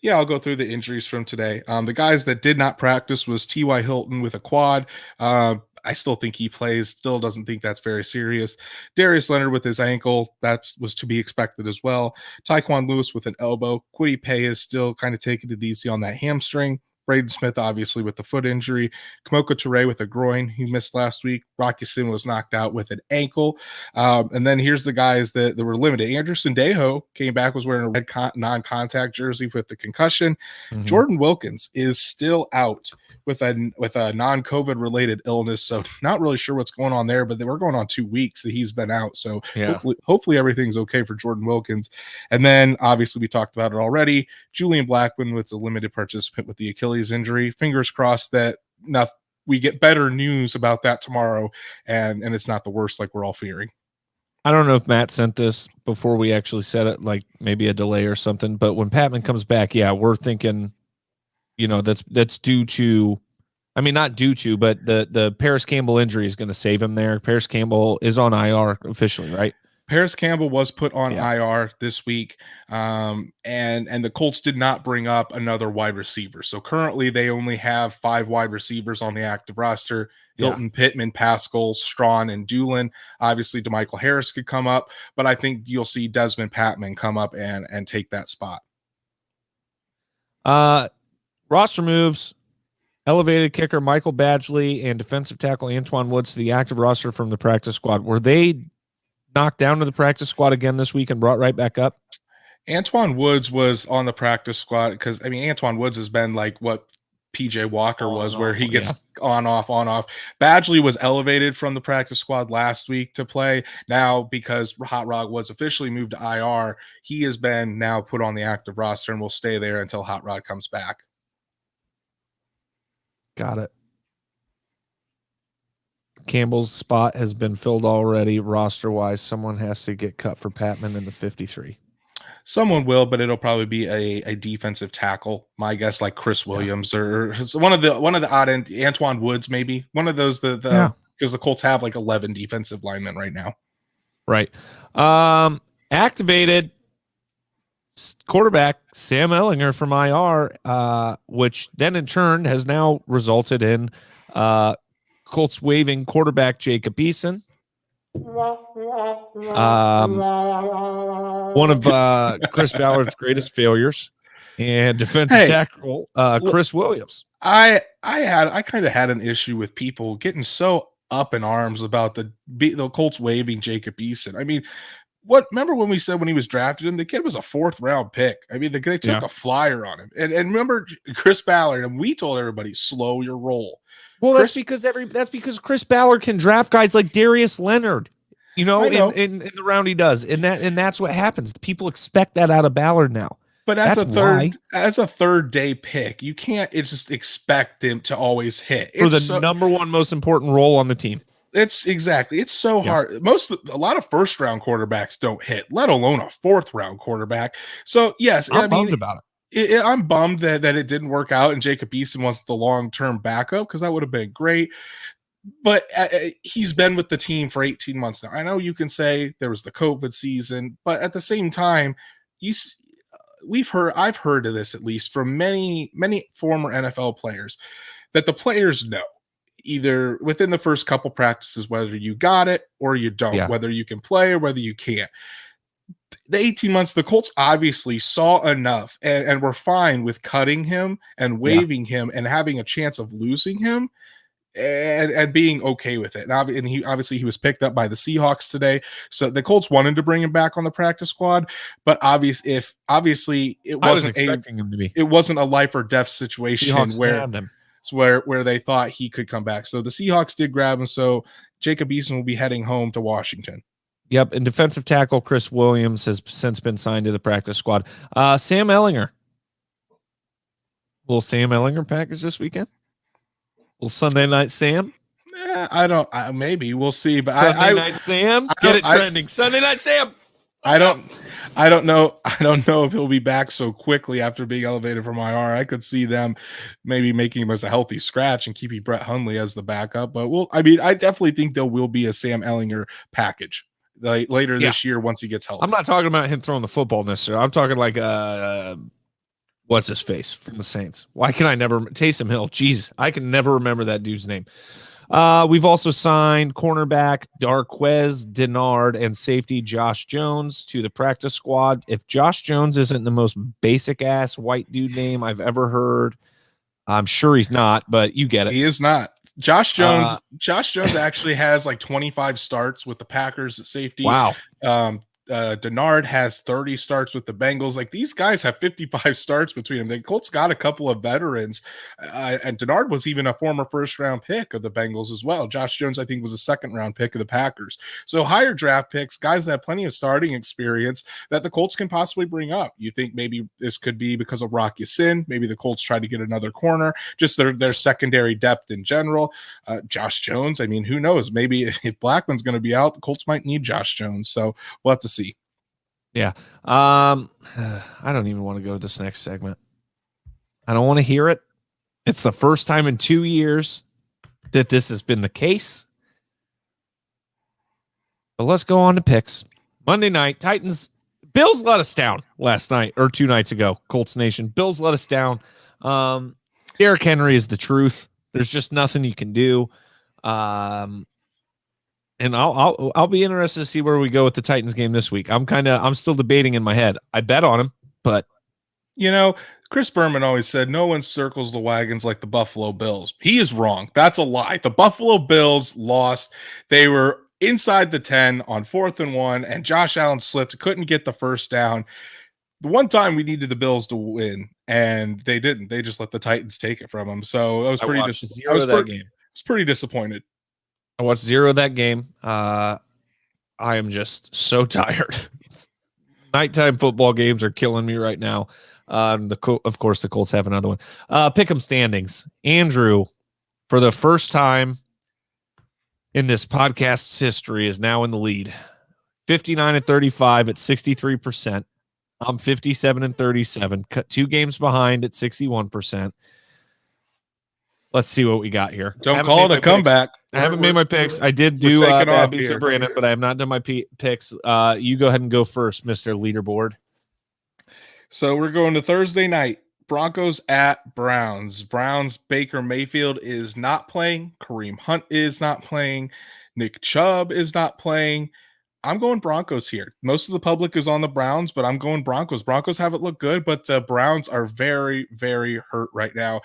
B: Yeah, I'll go through the injuries from today. The guys that did not practice was T.Y. Hilton with a quad. I still think he plays, still doesn't think that's very serious. Darius Leonard with his ankle, that was to be expected as well. Tyquan Lewis with an elbow. Kwity Paye is still kind of taking it easy on that hamstring. Braden Smith, obviously, with the foot injury. Kamoka Toure with a groin. He missed last week. Rocky Sin was knocked out with an ankle. And then here's the guys that were limited. Andrew Sendejo came back, was wearing a red non-contact jersey with the concussion. Mm-hmm. Jordan Wilkins is still out with a non-COVID related illness. So not really sure what's going on there, but we're going on 2 weeks that he's been out. So hopefully everything's okay for Jordan Wilkins. And then obviously we talked about it already. Julian Blackman with a limited participant with the Achilles injury. Fingers crossed that we get better news about that tomorrow and it's not the worst like we're all fearing.
A: I don't know if Matt sent this before we actually said it, like maybe a delay or something, but when Patman comes back, we're thinking, that's due to, I mean, not due to, but the Paris Campbell injury is going to save him there. Paris Campbell is on IR officially, right?
B: Paris Campbell was put on
A: Yeah.
B: IR this week, and the Colts did not bring up another wide receiver. So currently, they only have 5 wide receivers on the active roster:
A: Yeah.
B: Hilton, Pittman, Pascal, Strawn, and Doolin. Obviously, DeMichael Harris could come up, but I think you'll see Desmond Patman come up and take that spot.
A: Roster moves. Elevated kicker Michael Badgley and defensive tackle Antoine Woods to the active roster from the practice squad. Were they knocked down to the practice squad again this week and brought right back up?
B: Antoine Woods was on the practice squad because, I mean, Antoine Woods has been like what PJ Walker was, where he gets on, off, on, off. Badgley was elevated from the practice squad last week to play. Now, because Hot Rod was officially moved to IR, he has been now put on the active roster and will stay there until Hot Rod comes back.
A: Got it. Campbell's spot has been filled already roster-wise. Someone has to get cut for Patman in the 53.
B: Someone will, but it'll probably be a defensive tackle. My guess, like Chris Williams or one of the odd end, Antoine Woods, maybe one of those. Because the Colts have like 11 defensive linemen right now.
A: Right. Activated quarterback Sam Ehlinger from IR, which then in turn has now resulted in Colts waiving quarterback Jacob Eason. One of Chris Ballard's greatest failures, and defensive tackle Chris Williams.
B: I kind of had an issue with people getting so up in arms about the Colts waiving Jacob Eason. I mean, remember when we said when he was drafted him, the kid was a 4th round pick. I mean, they took a flyer on him. And remember Chris Ballard, and we told everybody, slow your roll.
A: Well, that's because Chris Ballard can draft guys like Darius Leonard, in the round he does. And that's what happens. People expect that out of Ballard now.
B: But as a third day pick, you can't just expect them to always hit.
A: For the number one most important role on the team.
B: It's so hard. A lot of first round quarterbacks don't hit, let alone a 4th round quarterback. So yes,
A: I'm bummed about it.
B: I'm bummed that it didn't work out and Jacob Eason wasn't the long-term backup, because that would have been great. But he's been with the team for 18 months now. I know you can say there was the COVID season, but at the same time, I've heard of this, at least from many former NFL players, that the players know either within the first couple practices whether you got it or you don't, whether you can play or whether you can't. The 18 months, the Colts obviously saw enough and were fine with cutting him and waiving him and having a chance of losing him and being okay with it. And he was picked up by the Seahawks today. So the Colts wanted to bring him back on the practice squad, but obviously it wasn't a life or death situation where they thought he could come back. So the Seahawks did grab him. So Jacob Eason will be heading home to Washington.
A: Yep, and defensive tackle Chris Williams has since been signed to the practice squad. Sam Ehlinger. Little Sam Ehlinger package this weekend? Little Sunday Night Sam?
B: Maybe. We'll see. But
A: Sunday Night Sam? Get it trending. Sunday Night Sam!
B: I don't know if he'll be back so quickly after being elevated from IR. I could see them maybe making him as a healthy scratch and keeping Brett Hundley as the backup. But I definitely think there will be a Sam Ehlinger package later this year once he gets healthy.
A: I'm not talking about him throwing the football necessarily. I'm talking like what's his face from the Saints? Why can I never Taysom Hill? Jeez, I can never remember that dude's name. We've also signed cornerback Darquez Denard and safety Josh Jones to the practice squad. If Josh Jones isn't the most basic ass white dude name I've ever heard, I'm sure he's not, but you get it.
B: He is not. Josh Jones actually has like 25 starts with the Packers at safety.
A: Wow.
B: Denard has 30 starts with the Bengals. Like, these guys have 55 starts between them. The Colts got a couple of veterans, and Denard was even a former first-round pick of the Bengals as well. Josh Jones, I think, was a second-round pick of the Packers. So higher draft picks, guys that have plenty of starting experience that the Colts can possibly bring up. You think maybe this could be because of Rock Ya-Sin? Maybe the Colts try to get another corner, just their secondary depth in general. Josh Jones, I mean, who knows? Maybe if Blackman's going to be out, the Colts might need Josh Jones. So we'll have to see.
A: Yeah. I don't even want to go to this next segment. I don't want to hear it. It's the first time in 2 years that this has been the case. But let's go on to picks. Monday night, Titans. Bills let us down last night or 2 nights ago. Colts Nation. Bills let us down. Derrick Henry is the truth. There's just nothing you can do. And I'll be interested to see where we go with the Titans game this week. I'm still debating in my head. I bet on him, but
B: Chris Berman always said no one circles the wagons like the Buffalo Bills. He is wrong. That's a lie. The Buffalo Bills lost. They were inside the 10 on 4th and 1, and Josh Allen slipped, couldn't get the first down. The one time we needed the Bills to win, and they didn't. They just let the Titans take it from them. So I was pretty disappointed.
A: I watched 0 of that game. I am just so tired. Nighttime football games are killing me right now. Of course, the Colts have another one. Pick'em standings. Andrew, for the first time in this podcast's history, is now in the lead. 59-35 at 63%. I'm 57-37. Cut 2 games behind at 61%. Let's see what we got here.
B: Don't call it a comeback.
A: I haven't made my picks. I did do bad beats of Brandon, but I have not done my picks. You go ahead and go first, Mr. Leaderboard.
B: So we're going to Thursday night. Broncos at Browns. Browns, Baker Mayfield is not playing. Kareem Hunt is not playing. Nick Chubb is not playing. I'm going Broncos here. Most of the public is on the Browns, but I'm going Broncos. Broncos haven't looked good, but the Browns are very, very hurt right now.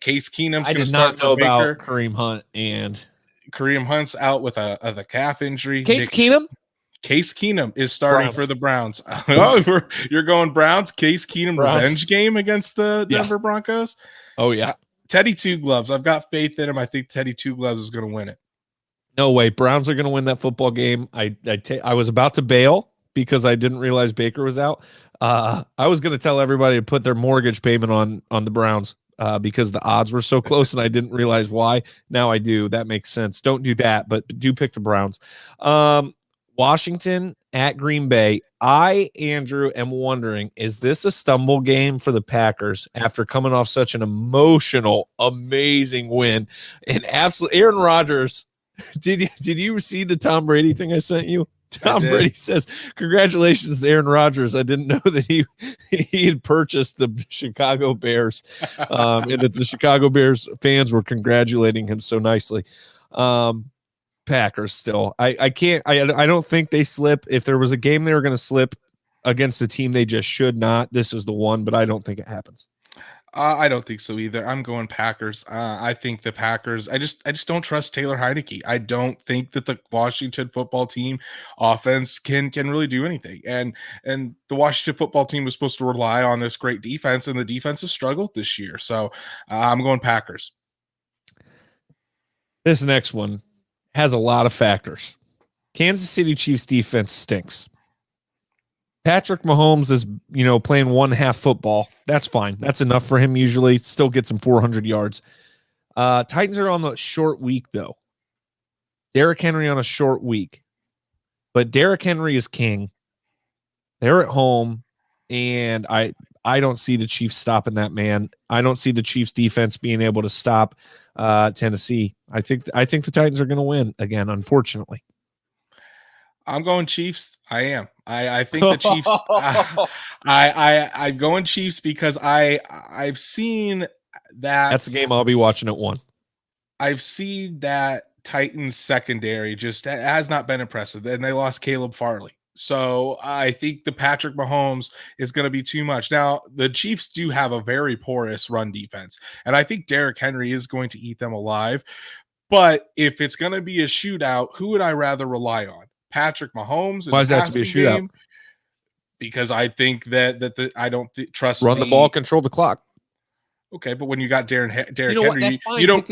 B: Case Keenum's going to start for Baker. I did not know about
A: Kareem Hunt, and
B: Kareem Hunt's out with a calf injury.
A: Case Keenum
B: is starting for the Browns. Oh, you're going Browns? Case Keenum revenge game against the Denver Broncos?
A: Oh, yeah.
B: Teddy Two Gloves. I've got faith in him. I think Teddy Two Gloves is going to win it.
A: No way. Browns are going to win that football game. I was about to bail because I didn't realize Baker was out. I was going to tell everybody to put their mortgage payment on the Browns because the odds were so close and I didn't realize why. Now I do. That makes sense. Don't do that, but do pick the Browns. Washington at Green Bay. Andrew, am wondering, is this a stumble game for the Packers after coming off such an emotional, amazing win? And absolutely, Aaron Rodgers. Did you see the Tom Brady thing I sent you? Tom Brady says, "Congratulations, Aaron Rodgers. I didn't know that he had purchased the Chicago Bears, and that the Chicago Bears fans were congratulating him so nicely." Packers still. I don't think they slip. If there was a game they were going to slip against a team they just should not, this is the one, but I don't think it happens.
B: I don't think so either. I'm going Packers. I think the Packers. I just don't trust Taylor Heineke. I don't think that the Washington football team offense can really do anything. And the Washington football team was supposed to rely on this great defense, and the defense has struggled this year. So I'm going Packers.
A: This next one has a lot of factors. Kansas City Chiefs defense stinks. Patrick Mahomes is, playing 1/2 football. That's fine. That's enough for him usually. Still gets him 400 yards. Titans are on the short week, though. Derrick Henry on a short week. But Derrick Henry is king. They're at home, and I don't see the Chiefs stopping that man. I don't see the Chiefs defense being able to stop Tennessee. I think the Titans are going to win again, unfortunately.
B: I'm going Chiefs. I am. I think the Chiefs. I'm going Chiefs because I've seen that.
A: That's the game I'll be watching at 1.
B: I've seen that Titans secondary just has not been impressive, and they lost Caleb Farley. So I think the Patrick Mahomes is going to be too much. Now, the Chiefs do have a very porous run defense, and I think Derrick Henry is going to eat them alive. But if it's going to be a shootout, who would I rather rely on? Patrick Mahomes?
A: Why does that have to be a shootout?
B: Game? Because I think that I don't trust.
A: Run the ball, control the clock.
B: Okay, but when you got Derrick Henry,
A: that's fine. You don't.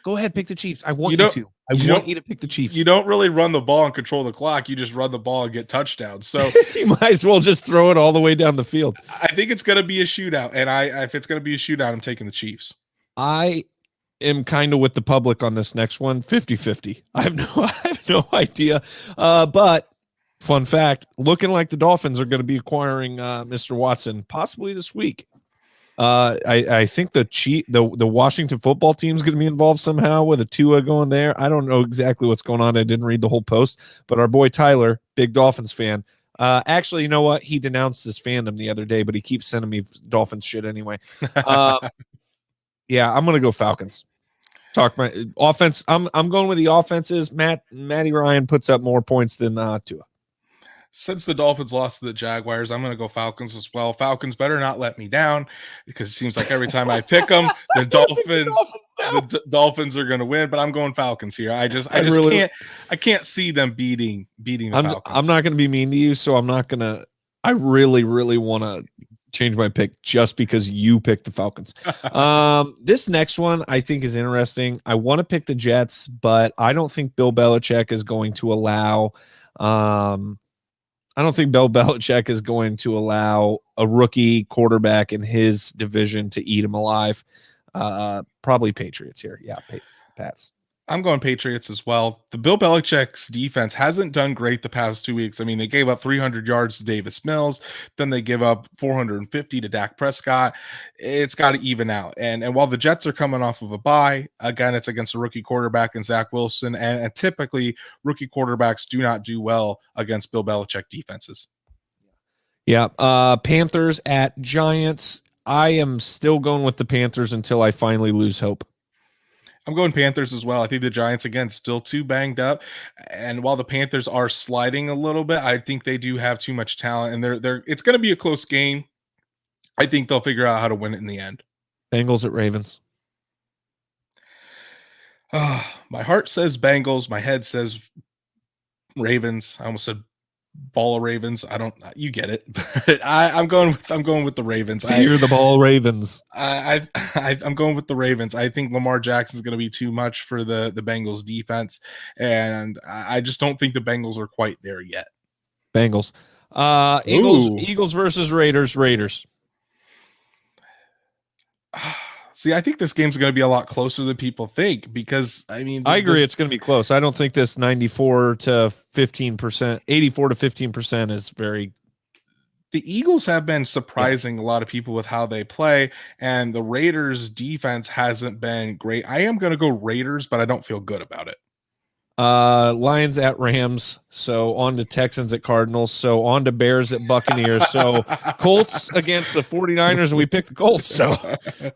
A: Go ahead, pick the Chiefs. I want you to. I want you to pick the Chiefs.
B: You don't really run the ball and control the clock. You just run the ball and get touchdowns. So
A: you might as well just throw it all the way down the field.
B: I think it's going to be a shootout, and if it's going to be a shootout, I'm taking the Chiefs.
A: I am kind of with the public on this next one, 50-50. I have no idea. But fun fact, looking like the Dolphins are going to be acquiring Mr. Watson possibly this week. I think the Washington football team is going to be involved somehow with a Tua going there. I don't know exactly what's going on. I didn't read the whole post, but our boy Tyler, big Dolphins fan, Actually, you know what? He denounced his fandom the other day, but he keeps sending me Dolphins shit anyway. Yeah, I'm gonna go Falcons. Talk my offense. I'm going with the offenses. Matty Ryan puts up more points than Tua.
B: Since the Dolphins lost to the Jaguars, I'm going to go Falcons as well. Falcons better not let me down, because it seems like every time I pick them, the Dolphins are going to win. But I'm going Falcons here. I can't see them beating the Falcons.
A: I'm not going to be mean to you, so I'm not going to. I really want to change my pick just because you picked the Falcons. This next one I think is interesting. I want to pick the Jets, but I don't think Bill Belichick is going to allow. I don't think Bill Belichick is going to allow a rookie quarterback in his division to eat him alive. Probably Patriots here. Yeah, Pats.
B: I'm going Patriots as well. The Bill Belichick's defense hasn't done great the past 2 weeks. I mean, they gave up 300 yards to Davis Mills. Then they give up 450 to Dak Prescott. It's got to even out. And while the Jets are coming off of a bye, again, it's against a rookie quarterback in Zach Wilson. And typically, rookie quarterbacks do not do well against Bill Belichick defenses.
A: Yeah. Panthers at Giants. I am still going with the Panthers until I finally lose hope.
B: I'm going Panthers as well. I think the Giants, again, still too banged up. And while the Panthers are sliding a little bit, I think they do have too much talent. And it's going to be a close game. I think they'll figure out how to win it in the end.
A: Bengals at Ravens.
B: My heart says Bengals. My head says Ravens. I almost said ball of Ravens. You get it. But I'm going with the Ravens.
A: Fear the ball Ravens.
B: I'm going with the Ravens. I think Lamar Jackson is going to be too much for the Bengals defense, and I just don't think the Bengals are quite there yet.
A: Bengals. Eagles versus Raiders.
B: See, I think this game's going to be a lot closer than people think, because, I mean,
A: I agree it's going to be close. I don't think this 94 to 15%, 84 to 15% is very.
B: The Eagles have been surprising a lot of people with how they play, and the Raiders defense hasn't been great. I am going to go Raiders, but I don't feel good about it.
A: Lions at Rams, so on to Texans at Cardinals, so on to Bears at Buccaneers, so Colts against the 49ers, and we picked the Colts. So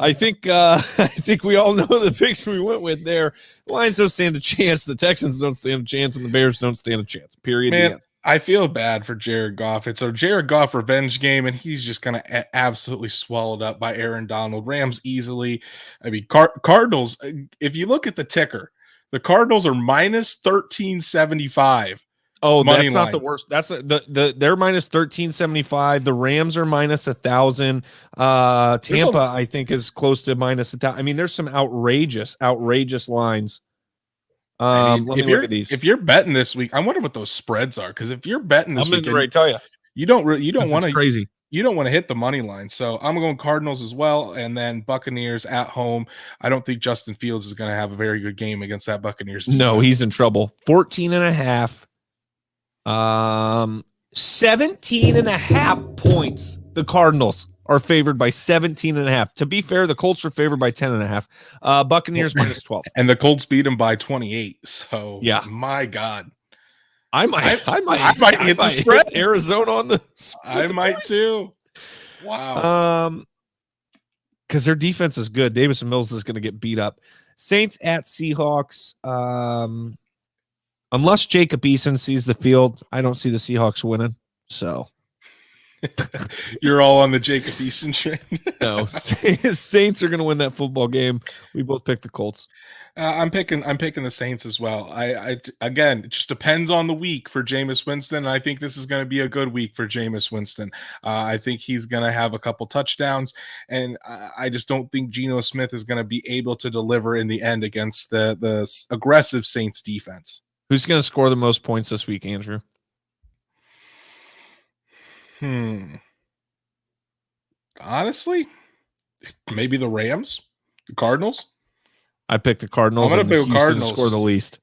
A: I think we all know the picks we went with there. The Lions don't stand a chance, the Texans don't stand a chance, and the Bears don't stand a chance. Period.
B: Man, I feel bad for Jared Goff. It's a Jared Goff revenge game, and he's just going to absolutely swallowed up by Aaron Donald. Rams easily. I mean, Cardinals, if you look at the ticker, the Cardinals are minus 1375.
A: Oh, that's not the worst. That's they're minus 1375. The Rams are minus 1,000. Tampa, I think, is close to minus 1,000. I mean, there's some outrageous lines. Let me look at these.
B: If you're betting this week, I wonder what those spreads are. Because if you're betting this week,
A: tell you,
B: you don't want to
A: crazy.
B: You don't want to hit the money line. So I'm going Cardinals as well. And then Buccaneers at home. I don't think Justin Fields is going to have a very good game against that Buccaneers defense.
A: No, he's in trouble. 14.5. 17.5 points. The Cardinals are favored by 17.5. To be fair, the Colts are favored by 10.5. Buccaneers minus 12.
B: And the Colts beat them by 28. So
A: yeah,
B: my God.
A: I might hit the spread. Arizona on the
B: I might points. Too. Wow.
A: Because their defense is good. Davis and Mills is going to get beat up. Saints at Seahawks. Unless Jacob Eason sees the field, I don't see the Seahawks winning. So
B: you're all on the Jacob Eason train.
A: No, Saints are going to win that football game. We both picked the Colts.
B: I'm picking the Saints as well. I again, it just depends on the week for Jameis Winston. I think this is going to be a good week for Jameis Winston. I think he's going to have a couple touchdowns, and I just don't think Geno Smith is going to be able to deliver in the end against the aggressive Saints defense.
A: Who's going to score the most points this week, Andrew?
B: Honestly, maybe the Rams, the Cardinals.
A: I picked the Cardinals.
B: I'm going to pick Cardinals
A: to score the least.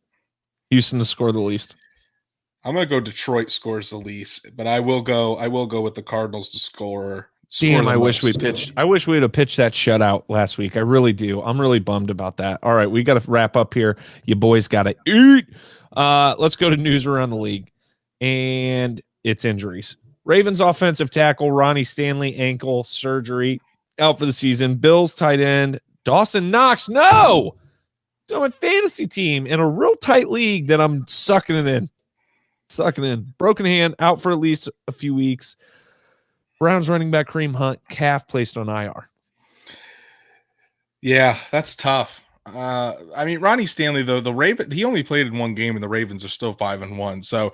A: Houston to score the least.
B: I'm going to go Detroit scores the least, but I will go with the Cardinals to score.
A: Damn, I wish we'd have pitched that shutout last week. I really do. I'm really bummed about that. All right, we got to wrap up here. You boys got to eat. Let's go to news around the league. And it's injuries. Ravens offensive tackle Ronnie Stanley, ankle surgery, out for the season. Bills tight end Dawson Knox, no! So my fantasy team in a real tight league that I'm sucking it in. Broken hand, out for at least a few weeks. Browns running back Kareem Hunt, calf placed on IR.
B: Yeah, that's tough. I mean, Ronnie Stanley, though, the Raven, he only played in one game, and the Ravens are still 5-1. So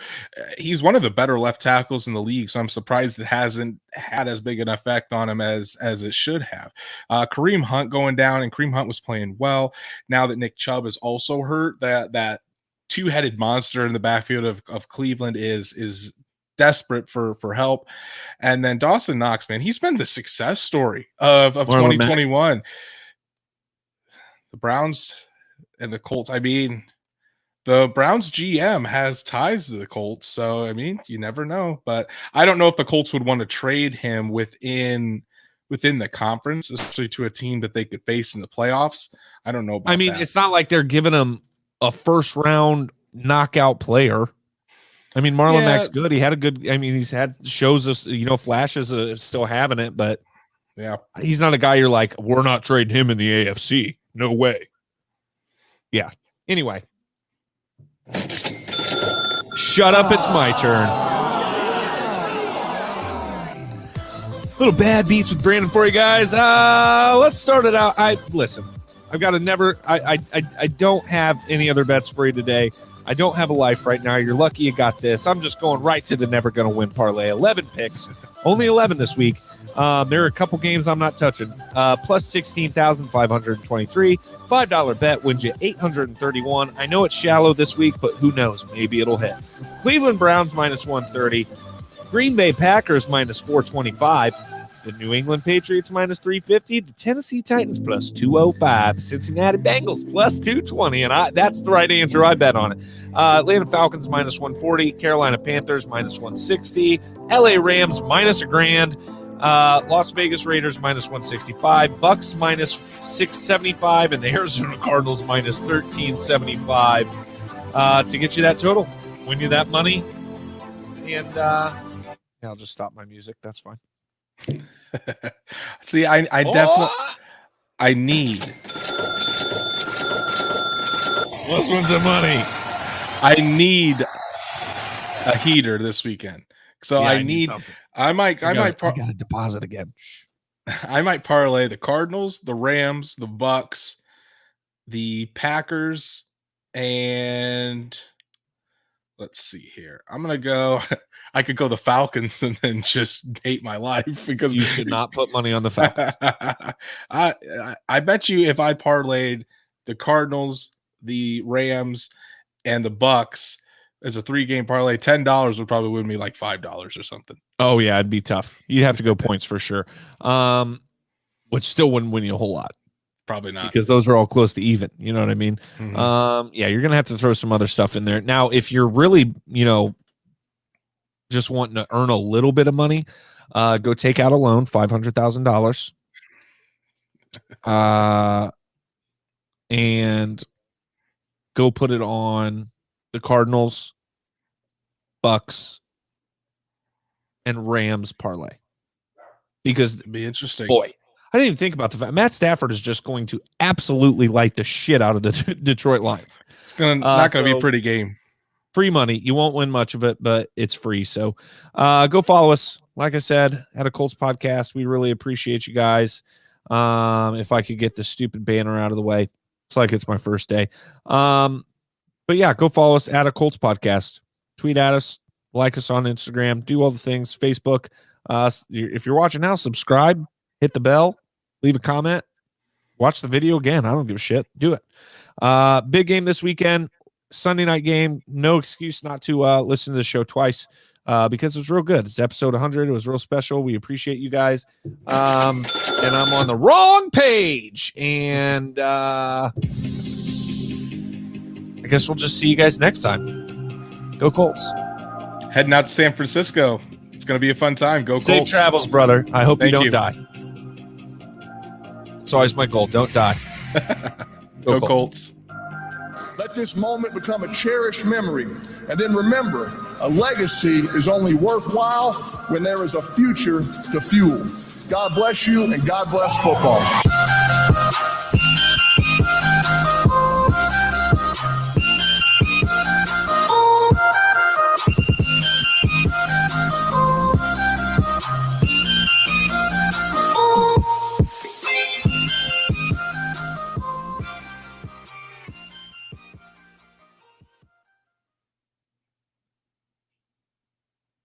B: he's one of the better left tackles in the league. So I'm surprised it hasn't had as big an effect on him as it should have. Kareem Hunt going down, and Kareem Hunt was playing well. Now that Nick Chubb is also hurt, that two-headed monster in the backfield of Cleveland is desperate for help. And then Dawson Knox, man, he's been the success story of 2021. The Browns and the Colts. I mean, the Browns GM has ties to the Colts, so I mean, you never know. But I don't know if the Colts would want to trade him within the conference, especially to a team that they could face in the playoffs. I don't know about that.
A: It's not like they're giving him a first round knockout player. I mean, Marlon Mack's good. He had a good. I mean, he's had shows of flashes of still having it, but
B: yeah,
A: he's not a guy you're like, we're not trading him in the AFC. No way. Yeah. Anyway. Shut up. It's my turn. Little bad beats with Brandon for you guys. Let's start it out. I've got to never. I don't have any other bets for you today. I don't have a life right now. You're lucky you got this. I'm just going right to the never going to win parlay. 11 picks. Only 11 this week. There are a couple games I'm not touching. Plus 16,523. $5 bet wins you 831. I know it's shallow this week, but who knows? Maybe it'll hit. Cleveland Browns minus 130. Green Bay Packers minus 425. The New England Patriots minus 350. The Tennessee Titans plus 205. The Cincinnati Bengals plus 220. And that's the right answer. I bet on it. Atlanta Falcons minus 140. Carolina Panthers minus 160. LA Rams minus $1,000. Las Vegas Raiders minus 165, Bucks minus 675, and the Arizona Cardinals minus 1375 to get you that total, win you that money. And I'll just stop my music. That's fine.
B: See, I definitely I need.
A: Let's win some money.
B: I need a heater this weekend. So yeah, I need something. I gotta
A: deposit again.
B: I might parlay the Cardinals, the Rams, the Bucks, the Packers, and let's see here. I'm gonna go. I could go the Falcons and then just hate my life because
A: you should not put money on the Falcons.
B: I bet you if I parlayed the Cardinals, the Rams, and the Bucks as a 3-game parlay, $10 would probably win me like $5 or something.
A: Oh yeah, it'd be tough. You'd have to go points for sure. Which still wouldn't win you a whole lot.
B: Probably not,
A: because those are all close to even. You know what I mean?
B: Mm-hmm.
A: Yeah, you're gonna have to throw some other stuff in there. Now, if you're really, just wanting to earn a little bit of money, go take out a loan, $500,000, and go put it on the Cardinals, Bucks, and Rams parlay. Because
B: it'd be interesting.
A: Boy, I didn't even think about the fact Matt Stafford is just going to absolutely light the shit out of the Detroit Lions.
B: It's not going to be a pretty game.
A: Free money. You won't win much of it, but it's free. So go follow us. Like I said, at a Colts podcast, we really appreciate you guys. If I could get this stupid banner out of the way. It's like it's my first day. But yeah, go follow us at a Colts podcast. Tweet at us, like us on Instagram, do all the things. Facebook. If you're watching now, subscribe, hit the bell, leave a comment, watch the video again. I don't give a shit. Do it. Big game this weekend, Sunday night game. No excuse not to listen to the show twice because it's real good. It's episode 100. It was real special. We appreciate you guys. And I'm on the wrong page. And I guess we'll just see you guys next time. Go Colts.
B: Heading out to San Francisco. It's going to be a fun time. Go Colts.
A: Safe travels, brother. I hope you don't die. It's always my goal. Don't die.
B: Go Colts.
C: Let this moment become a cherished memory. And then remember, A legacy is only worthwhile when there is a future to fuel. God bless you, and God bless football.